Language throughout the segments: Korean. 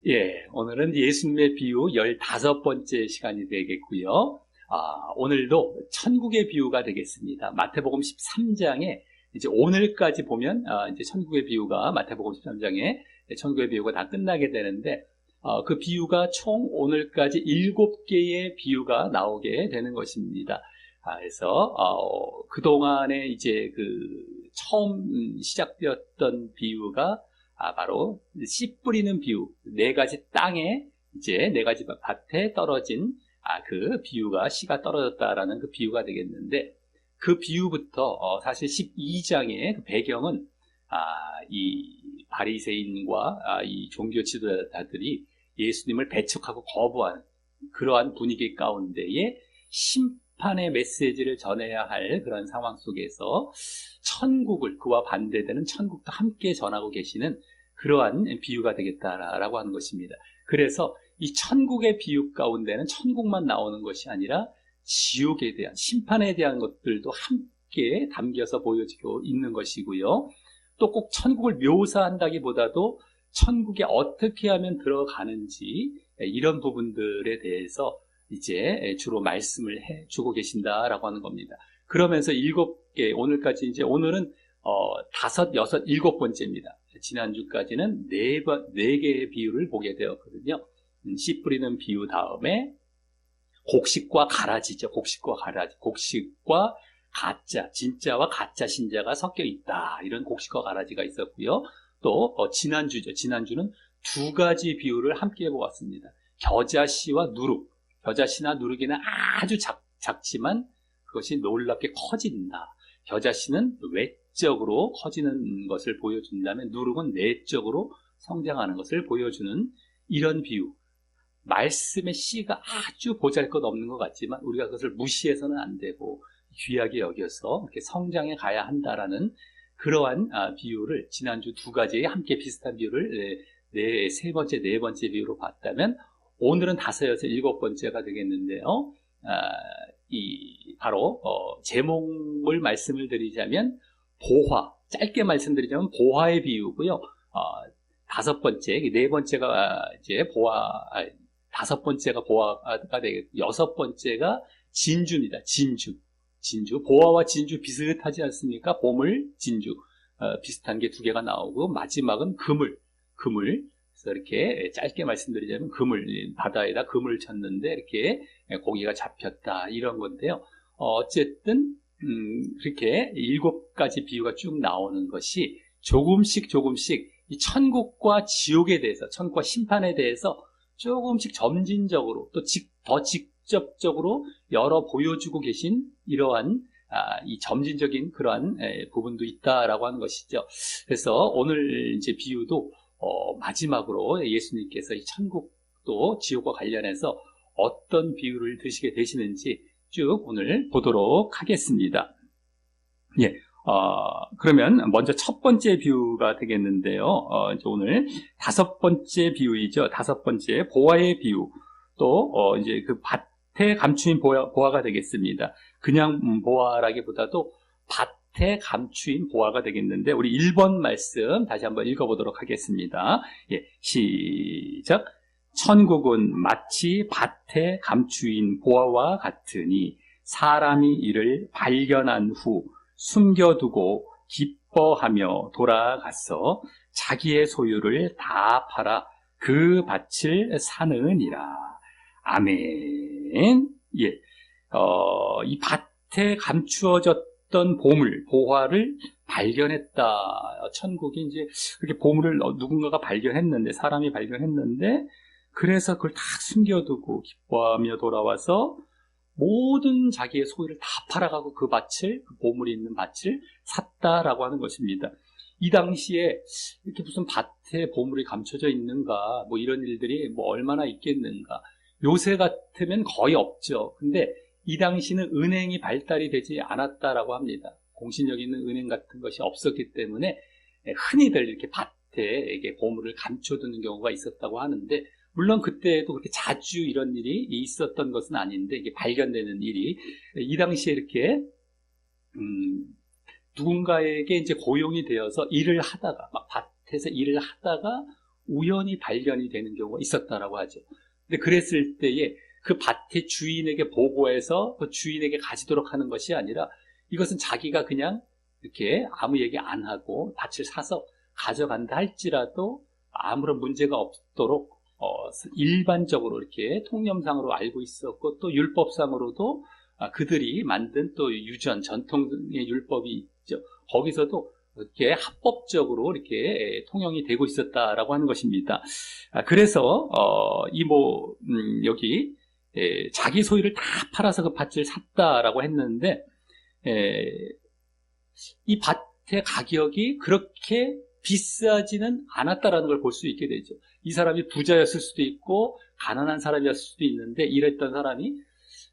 예, 오늘은 예수님의 비유 15번째 시간이 되겠고요. 오늘도 천국의 비유가 되겠습니다. 마태복음 13장에 이제 오늘까지 보면 이제 천국의 비유가 마태복음 13장에 천국의 비유가 다 끝나게 되는데 그 비유가 총 오늘까지 7개의 비유가 나오게 되는 것입니다. 그래서 그동안에 이제 그 처음 시작되었던 비유가 바로 씨 뿌리는 비유, 4가지 땅에 이제 4가지 밭에 떨어진 그 비유가 씨가 떨어졌다라는 그 비유가 되겠는데, 그 비유부터 사실 12장의 그 배경은 이 바리새인과 이 종교 지도자들이 예수님을 배척하고 거부하는 그러한 분위기 가운데에 심판의 메시지를 전해야 할 그런 상황 속에서 천국을, 그와 반대되는 천국도 함께 전하고 계시는 그러한 비유가 되겠다라고 하는 것입니다. 그래서 이 천국의 비유 가운데는 천국만 나오는 것이 아니라 지옥에 대한, 심판에 대한 것들도 함께 담겨서 보여지고 있는 것이고요. 또 꼭 천국을 묘사한다기보다도 천국에 어떻게 하면 들어가는지, 이런 부분들에 대해서 이제 주로 말씀을 해주고 계신다라고 하는 겁니다. 그러면서 7개, 오늘까지 이제 오늘은 5, 6, 7번째입니다. 지난주까지는 4개의 비유를 보게 되었거든요. 씨 뿌리는 비유 다음에 곡식과 가라지죠. 곡식과 가라지. 곡식과 가짜, 진짜와 가짜 신자가 섞여 있다. 이런 곡식과 가라지가 있었고요. 또 지난주죠. 지난주는 2가지 비유를 함께 보았습니다. 겨자씨와 누룩. 겨자씨나 누룩이는 아주 작지만 그것이 놀랍게 커진다. 겨자씨는 외적으로 커지는 것을 보여준다면 누룩은 내적으로 성장하는 것을 보여주는 이런 비유. 말씀의 씨가 아주 보잘것없는 것 같지만 우리가 그것을 무시해서는 안 되고 귀하게 여겨서 이렇게 성장해 가야 한다라는 그러한 비유를 지난주 2가지의 함께 비슷한 비유를 세 번째, 네 번째 비유로 봤다면, 오늘은 5, 6, 7번째가 되겠는데요. 바로 제목을 말씀을 드리자면 보화, 짧게 말씀드리자면 보화의 비유고요. 5번째, 4번째가 이제 보화, 5번째가 보화가 되겠고, 6번째가 진주입니다. 진주. 보화와 진주 비슷하지 않습니까? 보물, 진주. 비슷한 게 2개가 나오고, 마지막은 그물. 그래서 이렇게 짧게 말씀드리자면 바다에다 그물 쳤는데 이렇게 고기가 잡혔다. 이런 건데요. 어쨌든, 그렇게 7가지 비유가 쭉 나오는 것이 조금씩 이 천국과 지옥에 대해서, 천국과 심판에 대해서 조금씩 점진적으로 또 더 직접적으로 열어 보여주고 계신 이러한 이 점진적인 그러한 부분도 있다라고 하는 것이죠. 그래서 오늘 이제 비유도 마지막으로 예수님께서 이 천국도 지옥과 관련해서 어떤 비유를 드시게 되시는지 쭉 오늘 보도록 하겠습니다. 예. 그러면 먼저 첫 번째 비유가 되겠는데요. 이제 오늘 5번째 비유이죠. 5번째 보화의 비유. 또 이제 그 밭에 감추인 보화가 되겠습니다. 그냥 보화라기보다도 밭에 감추인 보화가 되겠는데, 우리 1번 말씀 다시 한번 읽어보도록 하겠습니다. 예, 시작. 천국은 마치 밭에 감추인 보화와 같으니 사람이 이를 발견한 후 숨겨두고 기뻐하며 돌아가서 자기의 소유를 다 팔아 그 밭을 사느니라. 아멘. 예. 이 밭에 감추어졌던 보물, 보화를 발견했다. 천국이 이제 그렇게 보물을 누군가가 발견했는데, 사람이 발견했는데, 그래서 그걸 다 숨겨두고 기뻐하며 돌아와서 모든 자기의 소유를 다 팔아가고 그 밭을, 그 보물이 있는 밭을 샀다라고 하는 것입니다. 이 당시에 이렇게 무슨 밭에 보물이 감춰져 있는가, 뭐 이런 일들이 뭐 얼마나 있겠는가. 요새 같으면 거의 없죠. 근데 이 당시는 은행이 발달이 되지 않았다라고 합니다. 공신력 있는 은행 같은 것이 없었기 때문에 흔히들 이렇게 밭에 이게 보물을 감춰두는 경우가 있었다고 하는데, 물론 그때도 그렇게 자주 이런 일이 있었던 것은 아닌데, 이게 발견되는 일이 이 당시에 이렇게 누군가에게 이제 고용이 되어서 일을 하다가, 막 밭에서 일을 하다가 우연히 발견이 되는 경우가 있었다라고 하죠. 근데 그랬을 때에 그 밭의 주인에게 보고해서 그 주인에게 가지도록 하는 것이 아니라 이것은 자기가 그냥 이렇게 아무 얘기 안 하고 밭을 사서 가져간다 할지라도 아무런 문제가 없도록 일반적으로 이렇게 통념상으로 알고 있었고, 또 율법상으로도 그들이 만든 또 유전, 전통의 율법이 있죠. 거기서도 이렇게 합법적으로 이렇게 통용이 되고 있었다라고 하는 것입니다. 그래서 여기 자기 소유를 다 팔아서 그 밭을 샀다라고 했는데, 이 밭의 가격이 그렇게 비싸지는 않았다라는 걸 볼 수 있게 되죠. 이 사람이 부자였을 수도 있고 가난한 사람이었을 수도 있는데, 이랬던 사람이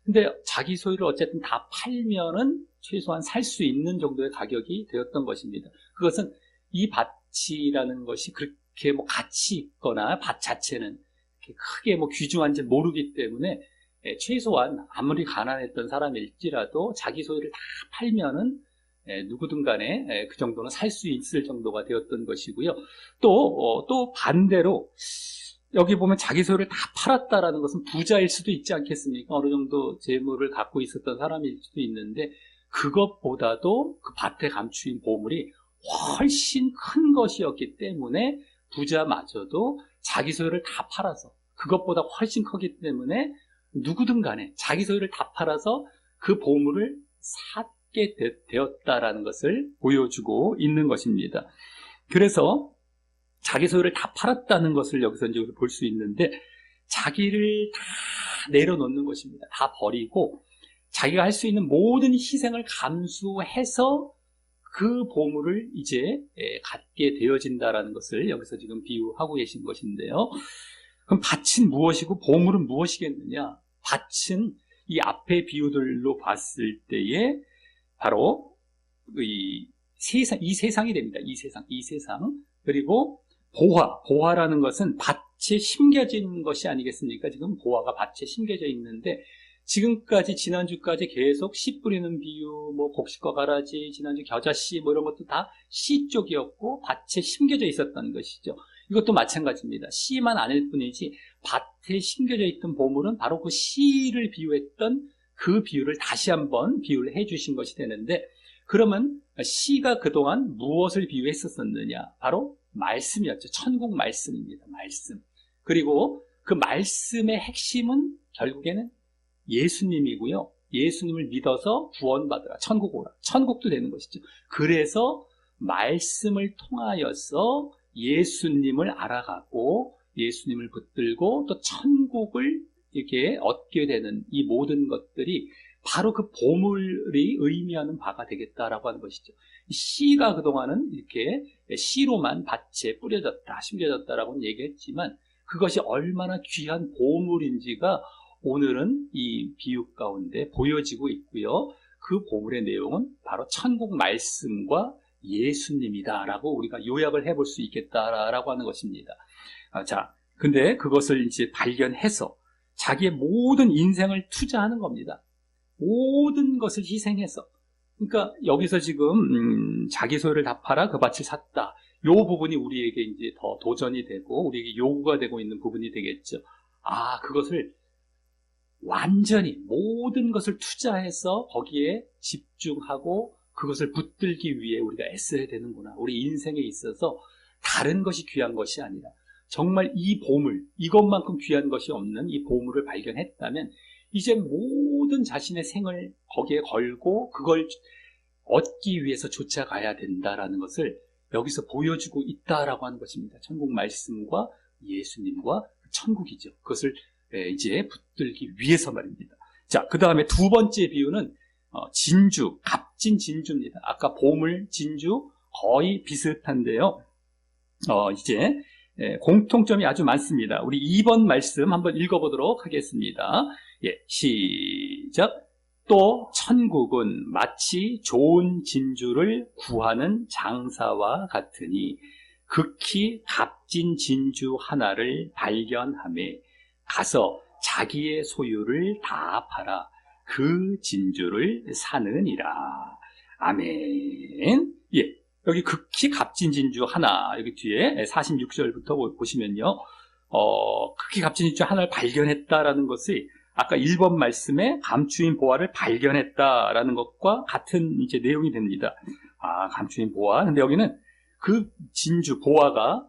근데 자기 소유를 어쨌든 다 팔면은 최소한 살 수 있는 정도의 가격이 되었던 것입니다. 그것은 이 밭이라는 것이 그렇게 뭐 가치 있거나 밭 자체는 크게 뭐 귀중한지 모르기 때문에 최소한 아무리 가난했던 사람일지라도 자기 소유를 다 팔면은 누구든 간에 그 정도는 살 수 있을 정도가 되었던 것이고요. 또 반대로 여기 보면 자기 소유를 다 팔았다라는 것은 부자일 수도 있지 않겠습니까? 어느 정도 재물을 갖고 있었던 사람일 수도 있는데, 그것보다도 그 밭에 감추인 보물이 훨씬 큰 것이었기 때문에 부자마저도 자기 소유를 다 팔아서, 그것보다 훨씬 크기 때문에 누구든 간에 자기 소유를 다 팔아서 그 보물을 사게 되었다라는 것을 보여주고 있는 것입니다. 그래서 자기 소유를 다 팔았다는 것을 여기서 이제 볼 수 있는데, 자기를 다 내려놓는 것입니다. 다 버리고 자기가 할 수 있는 모든 희생을 감수해서 그 보물을 이제 갖게 되어진다라는 것을 여기서 지금 비유하고 계신 것인데요. 그럼 밭은 무엇이고 보물은 무엇이겠느냐? 밭은 이 앞의 비유들로 봤을 때에 바로 이 세상이 됩니다. 이 세상. 그리고 보화라는 것은 밭에 심겨진 것이 아니겠습니까? 지금 보화가 밭에 심겨져 있는데, 지금까지 지난주까지 계속 씨 뿌리는 비유, 뭐 곡식과 가라지, 지난주 겨자씨 뭐 이런 것도 다 씨 쪽이었고 밭에 심겨져 있었던 것이죠. 이것도 마찬가지입니다. 씨만 아닐 뿐이지 밭에 심겨져 있던 보물은 바로 그 씨를 비유했던 그 비유를 다시 한번 비유를 해주신 것이 되는데, 그러면 씨가 그동안 무엇을 비유했었느냐? 바로 말씀이었죠. 천국 말씀입니다. 말씀. 그리고 그 말씀의 핵심은 결국에는 예수님이고요. 예수님을 믿어서 구원받으라. 천국 오라. 천국도 되는 것이죠. 그래서 말씀을 통하여서 예수님을 알아가고 예수님을 붙들고 또 천국을 이렇게 얻게 되는 이 모든 것들이 바로 그 보물이 의미하는 바가 되겠다라고 하는 것이죠. 씨가 그동안은 이렇게 씨로만 밭에 뿌려졌다, 심겨졌다라고 얘기했지만, 그것이 얼마나 귀한 보물인지가 오늘은 이 비유 가운데 보여지고 있고요. 그 보물의 내용은 바로 천국 말씀과 예수님이다라고 우리가 요약을 해볼 수 있겠다라고 하는 것입니다. 근데 그것을 이제 발견해서 자기의 모든 인생을 투자하는 겁니다. 모든 것을 희생해서. 그러니까 여기서 지금 자기 소유를 다 팔아 그 밭을 샀다. 이 부분이 우리에게 이제 더 도전이 되고 우리에게 요구가 되고 있는 부분이 되겠죠. 그것을 완전히 모든 것을 투자해서 거기에 집중하고 그것을 붙들기 위해 우리가 애써야 되는구나. 우리 인생에 있어서 다른 것이 귀한 것이 아니라 정말 이 보물, 이것만큼 귀한 것이 없는 이 보물을 발견했다면 이제 모든 자신의 생을 거기에 걸고 그걸 얻기 위해서 쫓아가야 된다라는 것을 여기서 보여주고 있다라고 하는 것입니다. 천국 말씀과 예수님과 천국이죠. 그것을 이제 붙들기 위해서 말입니다. 자, 그 다음에 두 번째 비유는 진주, 값진 진주입니다. 아까 보물, 진주 거의 비슷한데요. 이제 공통점이 아주 많습니다. 우리 2번 말씀 한번 읽어보도록 하겠습니다. 시작. 또 천국은 마치 좋은 진주를 구하는 장사와 같으니 극히 값진 진주 하나를 발견하매 가서 자기의 소유를 다 팔아 그 진주를 사느니라. 아멘. 여기 극히 값진 진주 하나, 여기 뒤에 46절부터 보시면요. 극히 값진 진주 하나를 발견했다라는 것이 아까 1번 말씀에 감추인 보화를 발견했다라는 것과 같은 이제 내용이 됩니다. 감추인 보화. 근데 여기는 그 진주, 보화가,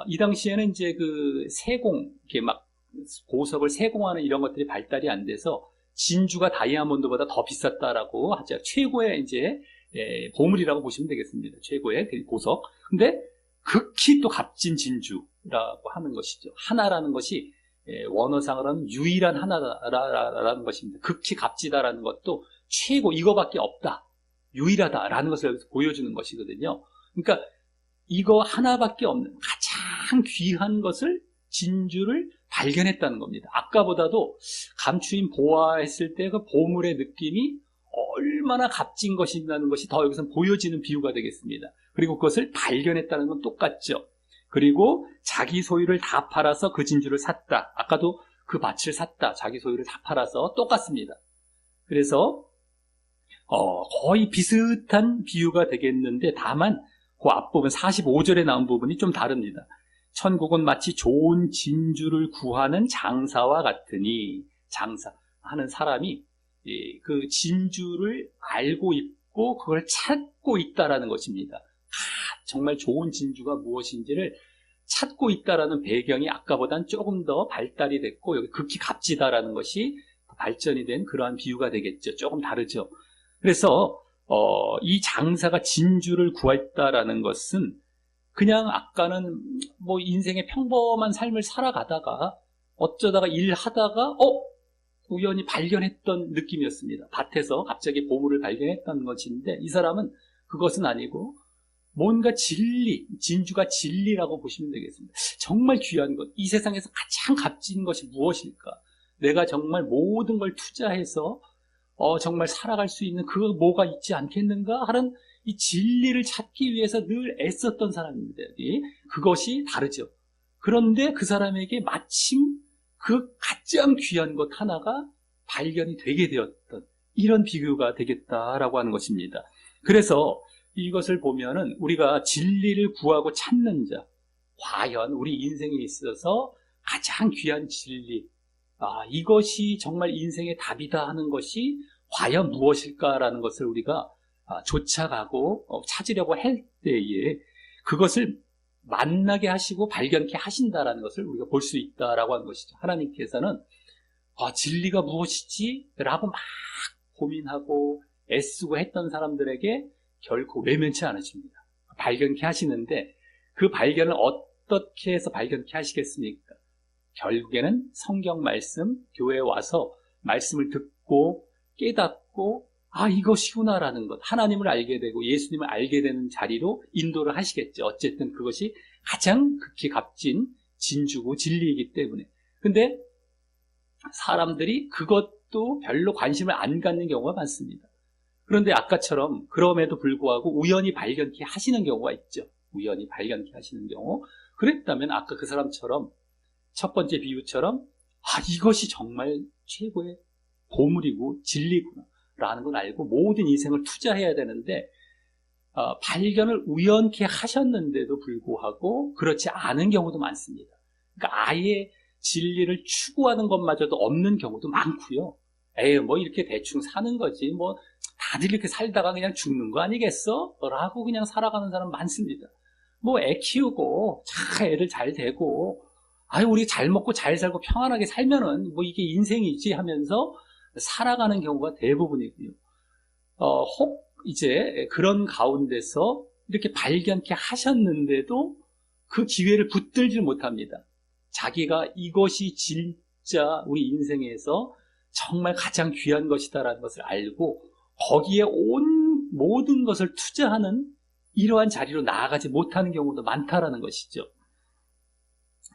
이 당시에는 이제 그 세공, 이렇게 막 보석을 세공하는 이런 것들이 발달이 안 돼서 진주가 다이아몬드보다 더 비쌌다라고 하죠. 최고의 이제 보물이라고 보시면 되겠습니다. 최고의 보석. 근데 극히 또 값진 진주라고 하는 것이죠. 하나라는 것이 원어상으로 하면 유일한 하나라는 것입니다. 극히 값지다라는 것도 최고, 이거밖에 없다, 유일하다라는 것을 여기서 보여주는 것이거든요. 그러니까 이거 하나밖에 없는 가장 귀한 것을, 진주를 발견했다는 겁니다. 아까보다도 감추인 보화했을 때 그 보물의 느낌이 얼마나 값진 것이라는 것이 더 여기서 보여지는 비유가 되겠습니다. 그리고 그것을 발견했다는 건 똑같죠. 그리고 자기 소유를 다 팔아서 그 진주를 샀다. 아까도 그 밭을 샀다. 자기 소유를 다 팔아서 똑같습니다. 그래서 거의 비슷한 비유가 되겠는데, 다만 그 앞부분 45절에 나온 부분이 좀 다릅니다. 천국은 마치 좋은 진주를 구하는 장사와 같으니, 장사하는 사람이 그 진주를 알고 있고 그걸 찾고 있다라는 것입니다. 정말 좋은 진주가 무엇인지를 찾고 있다라는 배경이 아까보다는 조금 더 발달이 됐고, 여기 극히 값지다라는 것이 발전이 된 그러한 비유가 되겠죠. 조금 다르죠. 그래서 이 장사가 진주를 구했다라는 것은 그냥 아까는 뭐 인생의 평범한 삶을 살아가다가 어쩌다가 일하다가 우연히 발견했던 느낌이었습니다. 밭에서 갑자기 보물을 발견했다는 것인데, 이 사람은 그것은 아니고 뭔가 진리, 진주가 진리라고 보시면 되겠습니다. 정말 귀한 것, 이 세상에서 가장 값진 것이 무엇일까? 내가 정말 모든 걸 투자해서 정말 살아갈 수 있는 그 뭐가 있지 않겠는가 하는 이 진리를 찾기 위해서 늘 애썼던 사람입니다. 그것이 다르죠. 그런데 그 사람에게 마침 그 가장 귀한 것 하나가 발견이 되게 되었던 이런 비교가 되겠다라고 하는 것입니다. 그래서 이것을 보면은 우리가 진리를 구하고 찾는 자, 과연 우리 인생에 있어서 가장 귀한 진리, 이것이 정말 인생의 답이다 하는 것이 과연 무엇일까라는 것을 우리가 쫓아가고 찾으려고 할 때에 그것을 만나게 하시고 발견케 하신다라는 것을 우리가 볼 수 있다라고 하는 것이죠. 하나님께서는 진리가 무엇이지? 라고 막 고민하고 애쓰고 했던 사람들에게 결코 외면치 않으십니다. 발견케 하시는데, 그 발견을 어떻게 해서 발견케 하시겠습니까? 결국에는 성경 말씀, 교회에 와서 말씀을 듣고 깨닫고 이것이구나라는 것, 하나님을 알게 되고 예수님을 알게 되는 자리로 인도를 하시겠죠. 어쨌든 그것이 가장 극히 값진 진주고 진리이기 때문에. 근데 사람들이 그것도 별로 관심을 안 갖는 경우가 많습니다. 그런데 아까처럼 그럼에도 불구하고 우연히 발견케 하시는 경우가 있죠. 우연히 발견케 하시는 경우. 그랬다면 아까 그 사람처럼 첫 번째 비유처럼 이것이 정말 최고의 보물이고 진리구나 라는 걸 알고 모든 인생을 투자해야 되는데, 발견을 우연케 하셨는데도 불구하고 그렇지 않은 경우도 많습니다. 그러니까 아예 진리를 추구하는 것마저도 없는 경우도 많고요. 뭐 이렇게 대충 사는 거지, 뭐 다들 이렇게 살다가 그냥 죽는 거 아니겠어? 라고 그냥 살아가는 사람 많습니다. 뭐 애 키우고 애들 잘 되고 우리 잘 먹고 잘 살고 평안하게 살면은 뭐 이게 인생이지 하면서 살아가는 경우가 대부분이고요. 혹 이제 그런 가운데서 이렇게 발견케 하셨는데도 그 기회를 붙들지 못합니다. 자기가 이것이 진짜 우리 인생에서 정말 가장 귀한 것이다라는 것을 알고 거기에 온 모든 것을 투자하는 이러한 자리로 나아가지 못하는 경우도 많다라는 것이죠.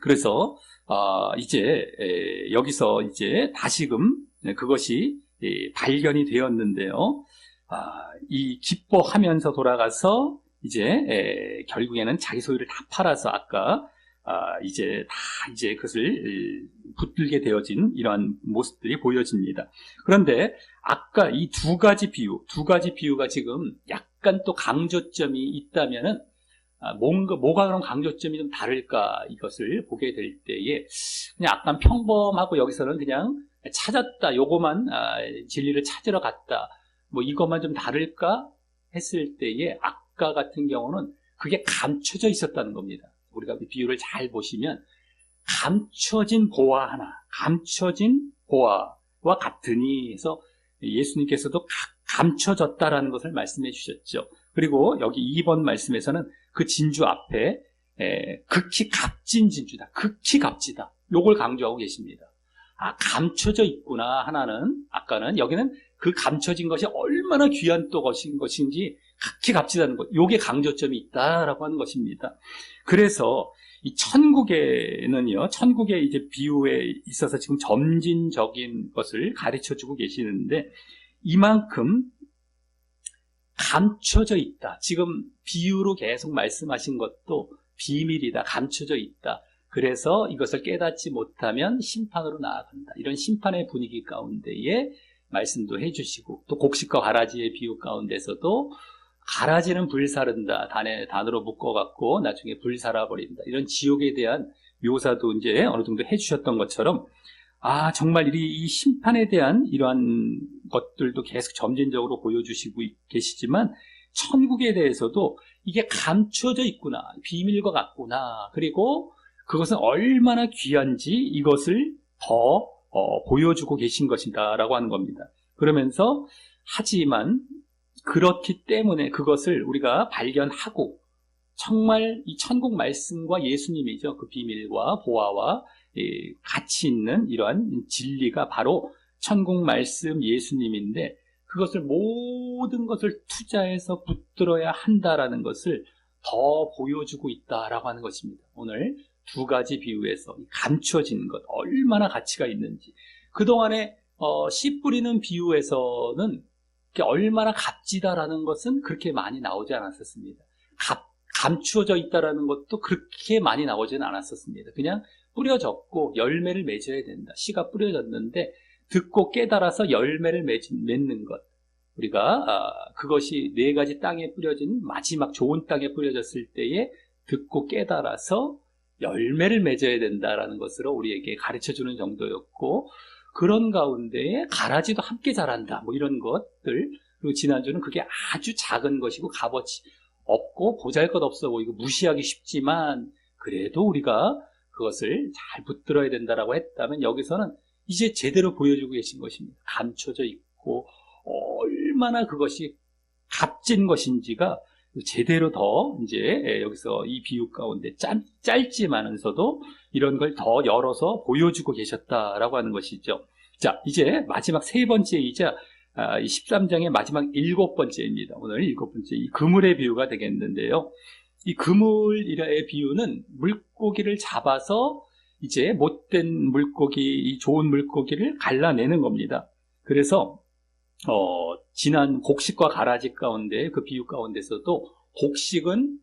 그래서 이제 여기서 이제 다시금 그것이 발견이 되었는데요. 이 기뻐하면서 돌아가서 이제 결국에는 자기 소유를 다 팔아서 아까 이제 그것을 붙들게 되어진 이러한 모습들이 보여집니다. 그런데 아까 이 두 가지 비유가 지금 약 약간 또 강조점이 있다면은 뭐가 그런 강조점이 좀 다를까 이것을 보게 될 때에 그냥 약간 평범하고 여기서는 그냥 찾았다 요거만 진리를 찾으러 갔다 뭐 이것만 좀 다를까 했을 때에 아까 같은 경우는 그게 감춰져 있었다는 겁니다. 우리가 비유를 잘 보시면 감춰진 보화 하나, 감춰진 보화와 같으니 해서 예수님께서도 감춰졌다라는 것을 말씀해 주셨죠. 그리고 여기 2번 말씀에서는 그 진주 앞에 극히 값진 진주다. 극히 값지다. 요걸 강조하고 계십니다. 감춰져 있구나 하나는 아까는 여기는 그 감춰진 것이 얼마나 귀한 또 것인지 극히 값지다는 것. 요게 강조점이 있다라고 하는 것입니다. 그래서 이 천국에는요, 천국의 이제 비유에 있어서 지금 점진적인 것을 가르쳐 주고 계시는데 이만큼 감춰져 있다. 지금 비유로 계속 말씀하신 것도 비밀이다. 감춰져 있다. 그래서 이것을 깨닫지 못하면 심판으로 나아간다. 이런 심판의 분위기 가운데에 말씀도 해주시고 또 곡식과 가라지의 비유 가운데서도 가라지는 불사른다. 단으로 묶어갖고 나중에 불살아버린다. 이런 지옥에 대한 묘사도 이제 어느 정도 해주셨던 것처럼 정말 이 심판에 대한 이러한 것들도 계속 점진적으로 보여주시고 계시지만 천국에 대해서도 이게 감춰져 있구나. 비밀과 같구나. 그리고 그것은 얼마나 귀한지 이것을 더 보여주고 계신 것이다 라고 하는 겁니다. 그러면서 하지만 그렇기 때문에 그것을 우리가 발견하고 정말 이 천국 말씀과 예수님이죠. 그 비밀과 보화와 같이 있는 이러한 진리가 바로 천국 말씀 예수님인데 그것을 모든 것을 투자해서 붙들어야 한다라는 것을 더 보여주고 있다라고 하는 것입니다. 오늘 두 가지 비유에서 감춰진 것 얼마나 가치가 있는지 그동안에 씨 뿌리는 비유에서는 얼마나 값지다라는 것은 그렇게 많이 나오지 않았었습니다. 감추어져 있다라는 것도 그렇게 많이 나오지는 않았었습니다. 그냥 뿌려졌고 열매를 맺어야 된다. 씨가 뿌려졌는데 듣고 깨달아서 열매를 맺는 것. 우리가 그것이 4가지 땅에 뿌려진 마지막 좋은 땅에 뿌려졌을 때에 듣고 깨달아서 열매를 맺어야 된다라는 것으로 우리에게 가르쳐주는 정도였고 그런 가운데에 가라지도 함께 자란다. 뭐 이런 것들. 그리고 지난주는 그게 아주 작은 것이고 값어치 없고 보잘것없어 보이고 무시하기 쉽지만 그래도 우리가 그것을 잘 붙들어야 된다라고 했다면 여기서는 이제 제대로 보여주고 계신 것입니다. 감춰져 있고 얼마나 그것이 값진 것인지가 제대로 더 이제 여기서 이 비유 가운데 짧지만은서도 이런 걸 더 열어서 보여주고 계셨다라고 하는 것이죠. 자, 이제 마지막 3번째이자 13장의 마지막 7번째입니다. 오늘 7번째 이 그물의 비유가 되겠는데요. 이 그물의 비유는 물고기를 잡아서 이제 못된 물고기, 이 좋은 물고기를 갈라내는 겁니다. 그래서 지난 곡식과 가라지 가운데 그 비유 가운데서도 곡식은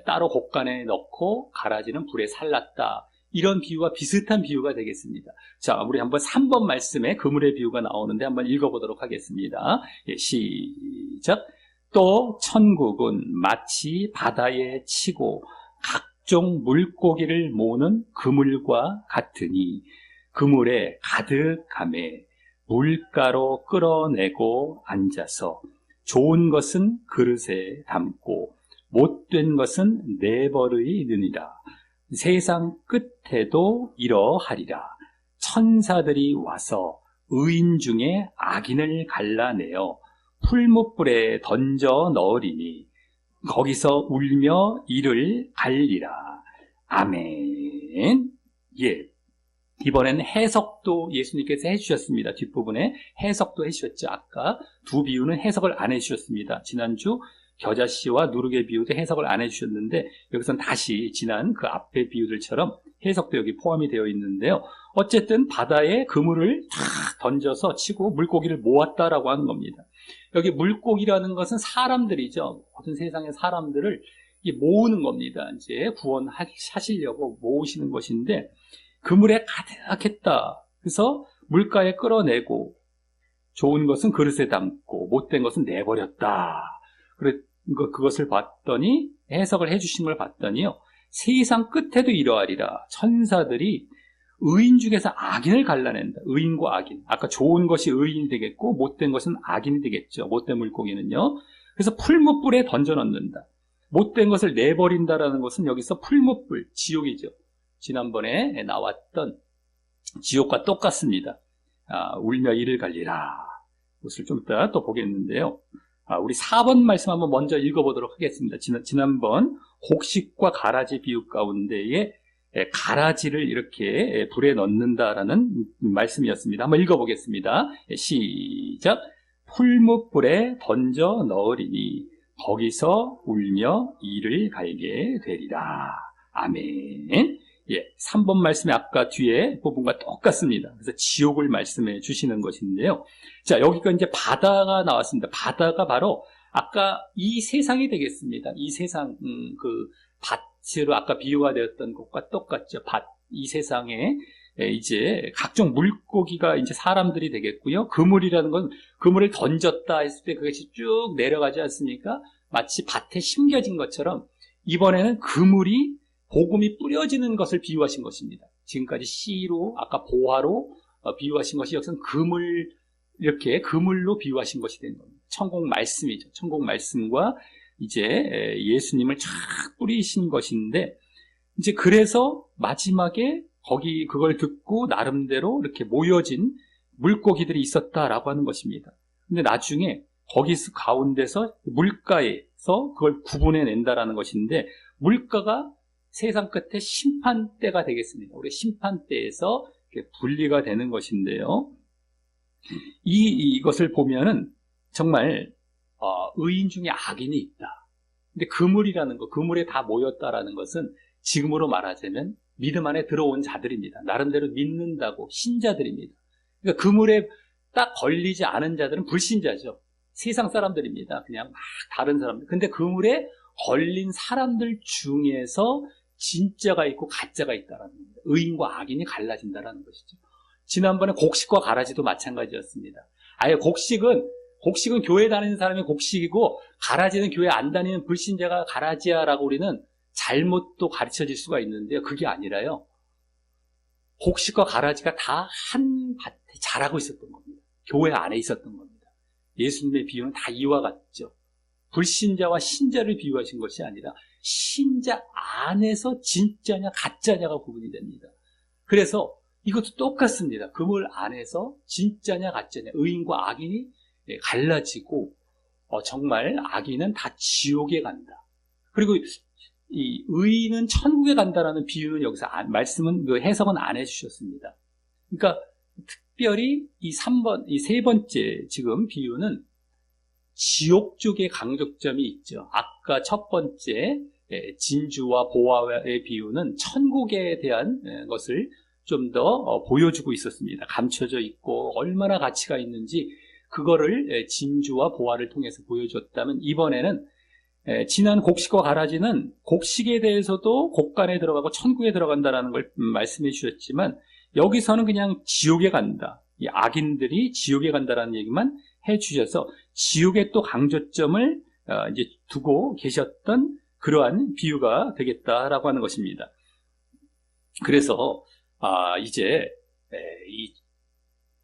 따로 곡간에 넣고 가라지는 불에 살랐다. 이런 비유와 비슷한 비유가 되겠습니다. 자, 우리 한번 3번 말씀에 그물의 비유가 나오는데 한번 읽어보도록 하겠습니다. 시작. 또 천국은 마치 바다에 치고 각종 물고기를 모으는 그물과 같으니 그물에 가득하매 물가로 끌어내고 앉아서 좋은 것은 그릇에 담고 못된 것은 내버리이 느니라. 세상 끝에도 이러하리라. 천사들이 와서 의인 중에 악인을 갈라내어 풀무불에 던져 넣으리니 거기서 울며 이를 갈리라. 아멘. 예. 이번에는 해석도 예수님께서 해주셨습니다. 뒷부분에 해석도 해주셨죠. 아까 두 비유는 해석을 안 해주셨습니다. 지난주 겨자씨와 누룩의 비유도 해석을 안 해주셨는데 여기서는 다시 지난 그 앞의 비유들처럼 해석도 여기 포함이 되어 있는데요. 어쨌든 바다에 그물을 탁 던져서 치고 물고기를 모았다라고 하는 겁니다. 여기 물고기라는 것은 사람들이죠. 모든 세상의 사람들을 모으는 겁니다. 이제 구원하시려고 모으시는 것인데 그물에 가득했다. 그래서 물가에 끌어내고 좋은 것은 그릇에 담고 못된 것은 내버렸다. 그것을 봤더니, 해석을 해주신 걸 봤더니요, 세상 끝에도 이러하리라. 천사들이 의인 중에서 악인을 갈라낸다. 의인과 악인. 아까 좋은 것이 의인이 되겠고 못된 것은 악인이 되겠죠. 못된 물고기는요. 그래서 풀무불에 던져넣는다. 못된 것을 내버린다라는 것은 여기서 풀무불, 지옥이죠. 지난번에 나왔던 지옥과 똑같습니다. 울며 이를 갈리라. 그것을 좀 이따 또 보겠는데요. 우리 4번 말씀 한번 먼저 읽어보도록 하겠습니다. 지난번 곡식과 가라지 비유 가운데에 가라지를 이렇게 불에 넣는다라는 말씀이었습니다. 한번 읽어보겠습니다. 시작. 풀무불에 던져 넣으리니 거기서 울며 이를 갈게 되리라. 아멘. 3번 말씀이 아까 뒤에 부분과 똑같습니다. 그래서 지옥을 말씀해 주시는 것인데요. 자, 여기가 이제 바다가 나왔습니다. 바다가 바로 아까 이 세상이 되겠습니다. 이 세상, 밭으로 아까 비유가 되었던 것과 똑같죠. 이 세상에 이제 각종 물고기가 이제 사람들이 되겠고요. 그물이라는 건 그물을 던졌다 했을 때 그것이 쭉 내려가지 않습니까? 마치 밭에 심겨진 것처럼 이번에는 그물이 복음이 뿌려지는 것을 비유하신 것입니다. 지금까지 씨로, 아까 보화로 비유하신 것이 여기서는 이렇게 그물로 비유하신 것이 된 겁니다. 천국 말씀이죠. 천국 말씀과 이제 예수님을 쫙 뿌리신 것인데, 이제 그래서 마지막에 그걸 듣고 나름대로 이렇게 모여진 물고기들이 있었다라고 하는 것입니다. 근데 나중에 거기서 가운데서 물가에서 그걸 구분해낸다라는 것인데, 물가가 세상 끝에 심판대가 되겠습니다. 우리 심판대에서 분리가 되는 것인데요. 이것을 보면은 정말 의인 중에 악인이 있다. 근데 그물이라는 거, 그물에 다 모였다라는 것은 지금으로 말하자면 믿음 안에 들어온 자들입니다. 나름대로 믿는다고 신자들입니다. 그러니까 그물에 딱 걸리지 않은 자들은 불신자죠. 세상 사람들입니다. 그냥 막 다른 사람들. 근데 그물에 걸린 사람들 중에서 진짜가 있고 가짜가 있다라는 겁니다. 의인과 악인이 갈라진다라는 것이죠. 지난번에 곡식과 가라지도 마찬가지였습니다. 아예 곡식은 교회 다니는 사람이 곡식이고 가라지는 교회 안 다니는 불신자가 가라지야라고 우리는 잘못 또 가르쳐질 수가 있는데요. 그게 아니라요. 곡식과 가라지가 다 한 밭에 자라고 있었던 겁니다. 교회 안에 있었던 겁니다. 예수님의 비유는 다 이와 같죠. 불신자와 신자를 비유하신 것이 아니라 신자 안에서 진짜냐 가짜냐가 구분이 됩니다. 그래서 이것도 똑같습니다. 그물 안에서 진짜냐 가짜냐, 의인과 악인이 갈라지고 정말 악인은 다 지옥에 간다. 그리고 이 의인은 천국에 간다라는 비유는 여기서 말씀은 해석은 안 해주셨습니다. 그러니까 특별히 이 세 번째 지금 비유는 지옥 쪽의 강조점이 있죠. 아까 첫 번째 진주와 보화의 비유는 천국에 대한 것을 좀 더 보여주고 있었습니다. 감춰져 있고 얼마나 가치가 있는지 그거를 진주와 보화를 통해서 보여줬다면, 이번에는 지난 곡식과 가라지는 곡식에 대해서도 곡간에 들어가고 천국에 들어간다는 걸 말씀해 주셨지만, 여기서는 그냥 지옥에 간다, 이 악인들이 지옥에 간다라는 얘기만 해 주셔서 지옥에 또 강조점을 이제 두고 계셨던 그러한 비유가 되겠다라고 하는 것입니다. 그래서 이제 이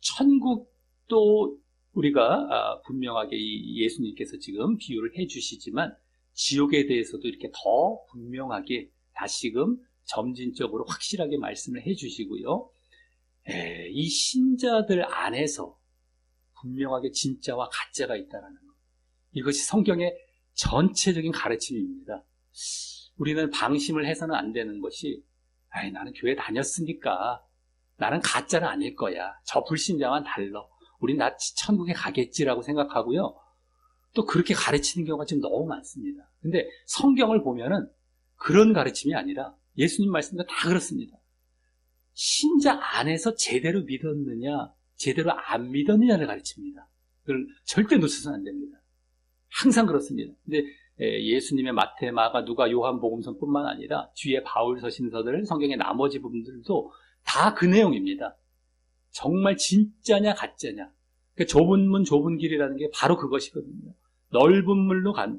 천국도 우리가 분명하게 이 예수님께서 지금 비유를 해 주시지만 지옥에 대해서도 이렇게 더 분명하게 다시금 점진적으로 확실하게 말씀을 해 주시고요. 이 신자들 안에서 분명하게 진짜와 가짜가 있다는 것. 이것이 성경의 전체적인 가르침입니다. 우리는 방심을 해서는 안 되는 것이, 나는 교회 다녔으니까 나는 가짜는 아닐 거야. 저 불신자만 달라. 우린 나 천국에 가겠지라고 생각하고요. 또 그렇게 가르치는 경우가 지금 너무 많습니다. 근데 성경을 보면은 그런 가르침이 아니라 예수님 말씀도 다 그렇습니다. 신자 안에서 제대로 믿었느냐, 제대로 안 믿었느냐를 가르칩니다. 그걸 절대 놓쳐서는 안 됩니다. 항상 그렇습니다. 근데 예수님의 마태, 마가, 누가, 요한 복음서뿐만 아니라 뒤에 바울 서신서들, 성경의 나머지 부분들도 다 그 내용입니다. 정말 진짜냐 가짜냐. 그러니까 좁은 문 좁은 길이라는 게 바로 그것이거든요. 넓은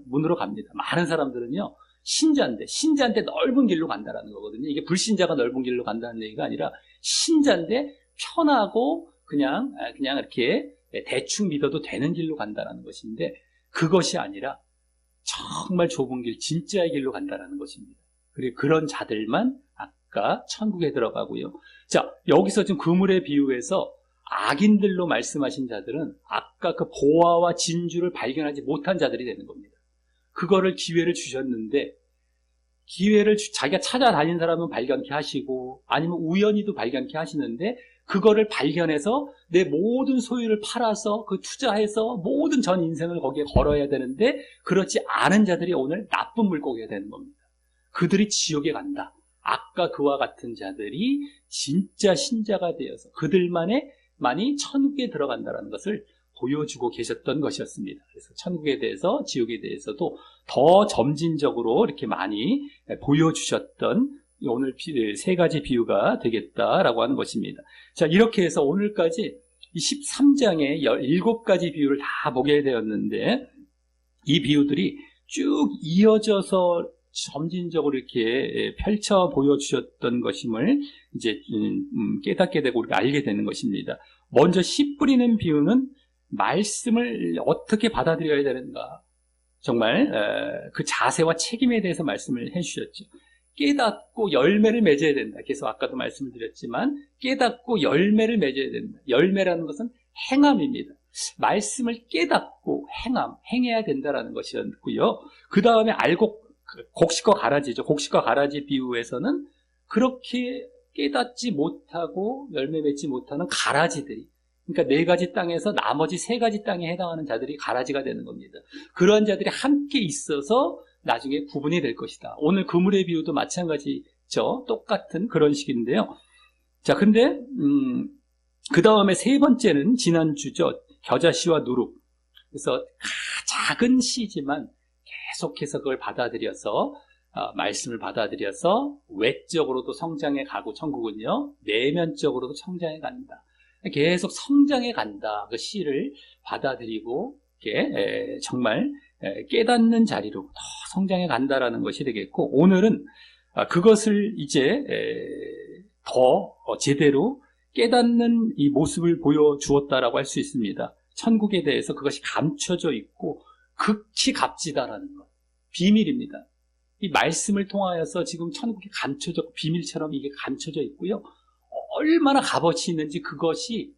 문으로 갑니다. 많은 사람들은요, 신자인데 넓은 길로 간다라는 거거든요. 이게 불신자가 넓은 길로 간다는 얘기가 아니라 신자인데 편하고 그냥 이렇게 대충 믿어도 되는 길로 간다라는 것인데, 그것이 아니라 정말 좁은 길, 진짜의 길로 간다라는 것입니다. 그리고 그런 자들만 아까 천국에 들어가고요. 자, 여기서 지금 그물의 비유에서 악인들로 말씀하신 자들은 아까 그 보화와 진주를 발견하지 못한 자들이 되는 겁니다. 그거를 기회를 주셨는데, 자기가 찾아다닌 사람은 발견케 하시고, 아니면 우연히도 발견케 하시는데, 그거를 발견해서 내 모든 소유를 팔아서 그 투자해서 모든 전 인생을 거기에 걸어야 되는데, 그렇지 않은 자들이 오늘 나쁜 물고기가 되는 겁니다. 그들이 지옥에 간다. 아까 그와 같은 자들이 진짜 신자가 되어서 그들만이 천국에 들어간다는 것을 보여주고 계셨던 것이었습니다. 그래서 천국에 대해서, 지옥에 대해서도 더 점진적으로 이렇게 많이 보여주셨던 오늘 세 가지 비유가 되겠다라고 하는 것입니다. 자, 이렇게 해서 오늘까지 이 13장의 17가지 비유를 다 보게 되었는데, 이 비유들이 쭉 이어져서 점진적으로 이렇게 펼쳐 보여주셨던 것임을 이제 깨닫게 되고 우리가 알게 되는 것입니다. 먼저 씨 뿌리는 비유는 말씀을 어떻게 받아들여야 되는가, 정말 그 자세와 책임에 대해서 말씀을 해주셨죠. 깨닫고 열매를 맺어야 된다. 계속 아까도 말씀을 드렸지만 깨닫고 열매를 맺어야 된다. 열매라는 것은 행함입니다. 말씀을 깨닫고 행해야 된다라는 것이었고요. 그 다음에 곡식과 가라지죠. 곡식과 가라지 비유에서는 그렇게 깨닫지 못하고 열매 맺지 못하는 가라지들이, 그러니까 4가지 땅에서 나머지 3가지 땅에 해당하는 자들이 가라지가 되는 겁니다. 그러한 자들이 함께 있어서 나중에 구분이 될 것이다. 오늘 그물의 비유도 마찬가지죠. 똑같은 그런 식인데요. 자, 근데 그 다음에 3번째는 지난주죠. 겨자씨와 누룩. 그래서 작은 씨지만 계속해서 그걸 받아들여서 말씀을 받아들여서 외적으로도 성장해 가고, 천국은요 내면적으로도 성장해 간다. 계속 성장해 간다. 그 씨를 받아들이고 이렇게 정말 깨닫는 자리로 더 성장해 간다라는 것이 되겠고, 오늘은 그것을 이제 더 제대로 깨닫는 이 모습을 보여주었다라고 할 수 있습니다. 천국에 대해서 그것이 감춰져 있고 극히 값지다라는 것, 비밀입니다. 이 말씀을 통하여서 지금 천국이 감춰져, 비밀처럼 이게 감춰져 있고요. 얼마나 값어치 있는지, 그것이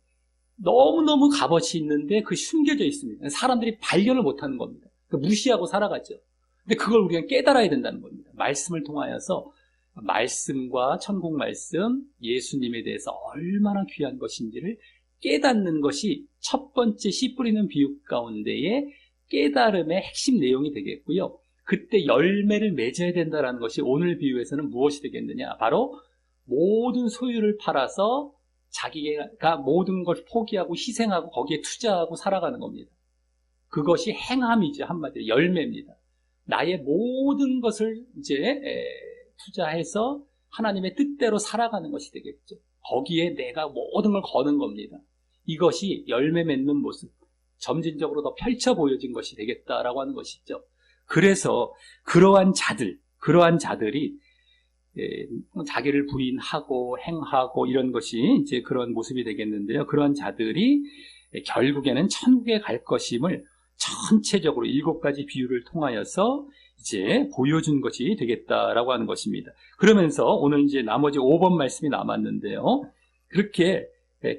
너무너무 값어치 있는데 그 숨겨져 있습니다. 사람들이 발견을 못하는 겁니다. 무시하고 살아가죠. 근데 그걸 우리가 깨달아야 된다는 겁니다. 말씀을 통하여서 말씀과 천국 말씀, 예수님에 대해서 얼마나 귀한 것인지를 깨닫는 것이 첫 번째 씨 뿌리는 비유 가운데의 깨달음의 핵심 내용이 되겠고요. 그때 열매를 맺어야 된다는 것이 오늘 비유에서는 무엇이 되겠느냐? 바로 모든 소유를 팔아서 자기가 모든 걸 포기하고 희생하고 거기에 투자하고 살아가는 겁니다. 그것이 행함이죠. 한마디로 열매입니다. 나의 모든 것을 이제 투자해서 하나님의 뜻대로 살아가는 것이 되겠죠. 거기에 내가 모든 걸 거는 겁니다. 이것이 열매 맺는 모습, 점진적으로 더 펼쳐 보여진 것이 되겠다라고 하는 것이죠. 그래서 그러한 자들이 자기를 부인하고 행하고 이런 것이 이제 그런 모습이 되겠는데요. 그러한 자들이 결국에는 천국에 갈 것임을 전체적으로 7가지 비유를 통하여서 이제 보여준 것이 되겠다라고 하는 것입니다. 그러면서 오늘 이제 나머지 5번 말씀이 남았는데요. 그렇게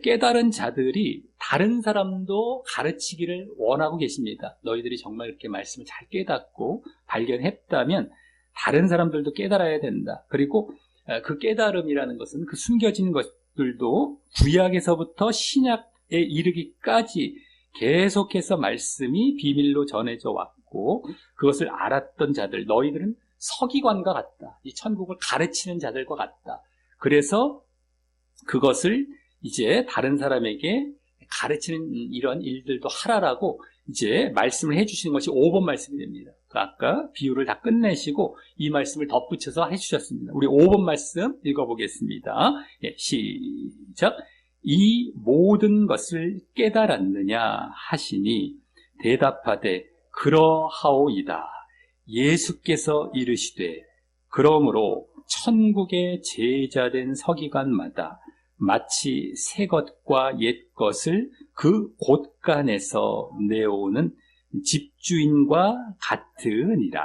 깨달은 자들이 다른 사람도 가르치기를 원하고 계십니다. 너희들이 정말 이렇게 말씀을 잘 깨닫고 발견했다면 다른 사람들도 깨달아야 된다. 그리고 그 깨달음이라는 것은 그 숨겨진 것들도 구약에서부터 신약에 이르기까지 계속해서 말씀이 비밀로 전해져 왔고, 그것을 알았던 자들, 너희들은 서기관과 같다. 이 천국을 가르치는 자들과 같다. 그래서 그것을 이제 다른 사람에게 가르치는 이런 일들도 하라라고 이제 말씀을 해주시는 것이 5번 말씀이 됩니다. 아까 비유를 다 끝내시고 이 말씀을 덧붙여서 해주셨습니다. 우리 5번 말씀 읽어보겠습니다. 시작. 이 모든 것을 깨달았느냐 하시니 대답하되 그러하오이다. 예수께서 이르시되 그러므로 천국의 제자된 서기관마다 마치 새 것과 옛 것을 그 곳간에서 내오는 집주인과 같으니라.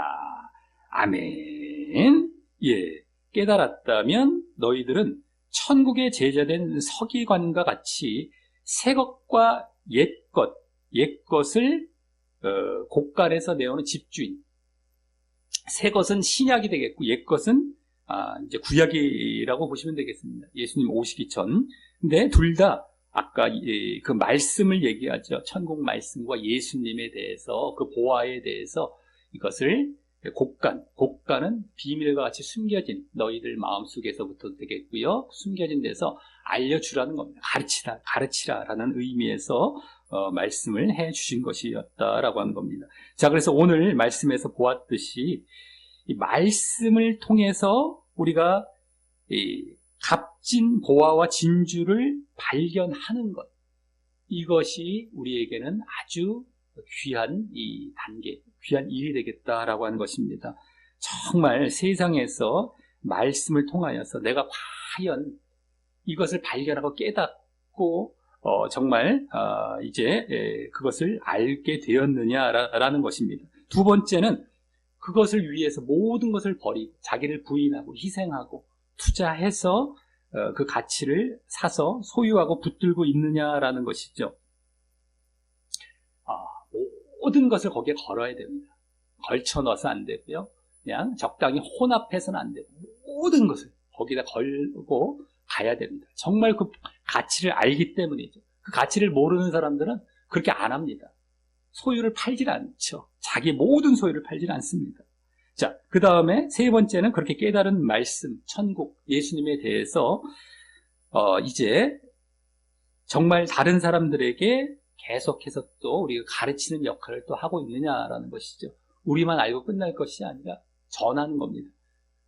아멘. 예, 깨달았다면 너희들은 천국의 제자된 서기관과 같이 새 것과 옛 것을 곳간에서 내오는 집주인. 새 것은 신약이 되겠고 옛 것은 이제 구약이라고 보시면 되겠습니다. 예수님 오시기 전. 근데 둘 다 아까 그 말씀을 얘기하죠. 천국 말씀과 예수님에 대해서 그 보화에 대해서 이것을 곳간은 비밀과 같이 숨겨진 너희들 마음속에서부터 되겠고요. 숨겨진 데서 알려주라는 겁니다. 가르치라라는 의미에서 말씀을 해주신 것이었다라고 하는 겁니다. 자, 그래서 오늘 말씀에서 보았듯이 이 말씀을 통해서 우리가 이 값진 보화와 진주를 발견하는 것, 이것이 우리에게는 아주 귀한 이 단계, 귀한 일이 되겠다라고 하는 것입니다. 정말 세상에서 말씀을 통하여서 내가 과연 이것을 발견하고 깨닫고 정말 이제 그것을 알게 되었느냐라는 것입니다. 두 번째는 그것을 위해서 모든 것을 버리고 자기를 부인하고 희생하고 투자해서 그 가치를 사서 소유하고 붙들고 있느냐라는 것이죠. 모든 것을 거기에 걸어야 됩니다. 걸쳐넣어서 안 되고요. 그냥 적당히 혼합해서는 안 되고 모든 것을 거기다 걸고 가야 됩니다. 정말 그 가치를 알기 때문이죠. 그 가치를 모르는 사람들은 그렇게 안 합니다. 소유를 팔질 않죠. 자기 모든 소유를 팔질 않습니다. 자, 그 다음에 세 번째는 그렇게 깨달은 말씀, 천국, 예수님에 대해서 이제 정말 다른 사람들에게 계속해서 또 우리가 가르치는 역할을 또 하고 있느냐라는 것이죠. 우리만 알고 끝날 것이 아니라 전하는 겁니다.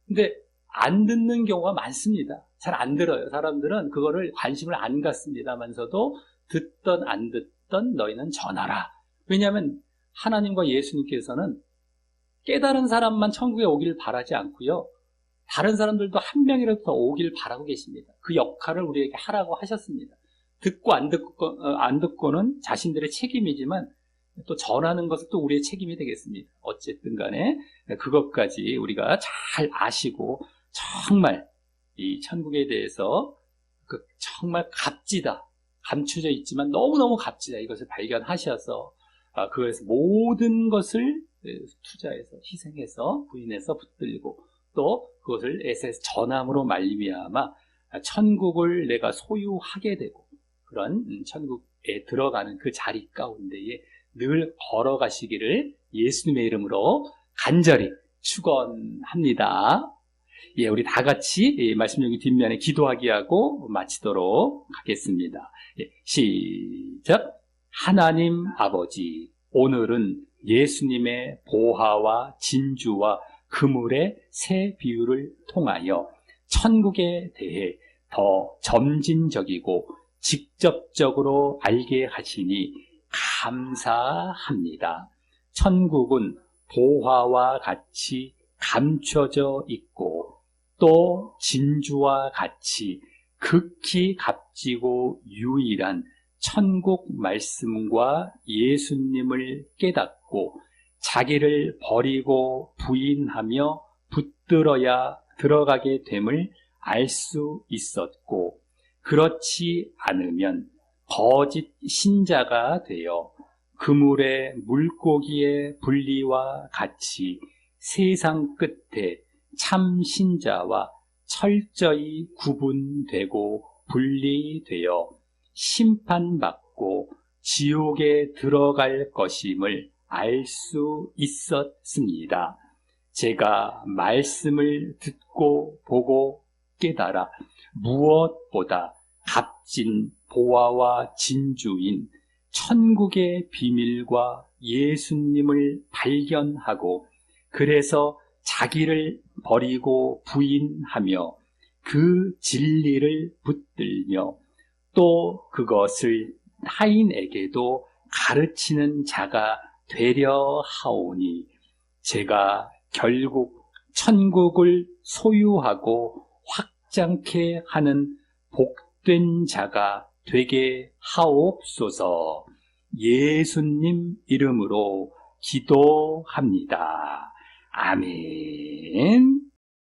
근데 안 듣는 경우가 많습니다. 잘 안 들어요. 사람들은 그거를 관심을 안 갖습니다만서도 듣던 안 듣던 너희는 전하라. 왜냐하면 하나님과 예수님께서는 깨달은 사람만 천국에 오기를 바라지 않고요. 다른 사람들도 한 명이라도 더 오기를 바라고 계십니다. 그 역할을 우리에게 하라고 하셨습니다. 듣고 안 듣고는 자신들의 책임이지만 또 전하는 것은 또 우리의 책임이 되겠습니다. 어쨌든 간에 그것까지 우리가 잘 아시고 정말 이 천국에 대해서 정말 값지다, 감춰져 있지만 너무너무 값지다, 이것을 발견하셔서 그것에서 모든 것을 투자해서 희생해서 부인해서 붙들고 또 그것을 애써서 전함으로 말미암아 천국을 내가 소유하게 되고 그런 천국에 들어가는 그 자리 가운데에 늘 걸어가시기를 예수님의 이름으로 간절히 축원합니다. 예, 우리 다 같이 말씀 여기 뒷면에 기도하기 하고 마치도록 하겠습니다. 예, 시작. 하나님 아버지, 오늘은 예수님의 보화와 진주와 그물의 새 비유를 통하여 천국에 대해 더 점진적이고 직접적으로 알게 하시니 감사합니다. 천국은 보화와 같이 감춰져 있고 또 진주와 같이 극히 값지고 유일한 천국 말씀과 예수님을 깨닫고 자기를 버리고 부인하며 붙들어야 들어가게 됨을 알 수 있었고, 그렇지 않으면 거짓 신자가 되어 그물의 물고기의 분리와 같이 세상 끝에 참 신자와 철저히 구분되고 분리되어 심판받고 지옥에 들어갈 것임을 알 수 있었습니다. 제가 말씀을 듣고 보고 깨달아 무엇보다 값진 보화와 진주인 천국의 비밀과 예수님을 발견하고 그래서 자기를 버리고 부인하며 그 진리를 붙들며 또 그것을 타인에게도 가르치는 자가 되려 하오니 제가 결국 천국을 소유하고 확장케 하는 복된 자가 되게 하옵소서. 예수님 이름으로 기도합니다. 아멘.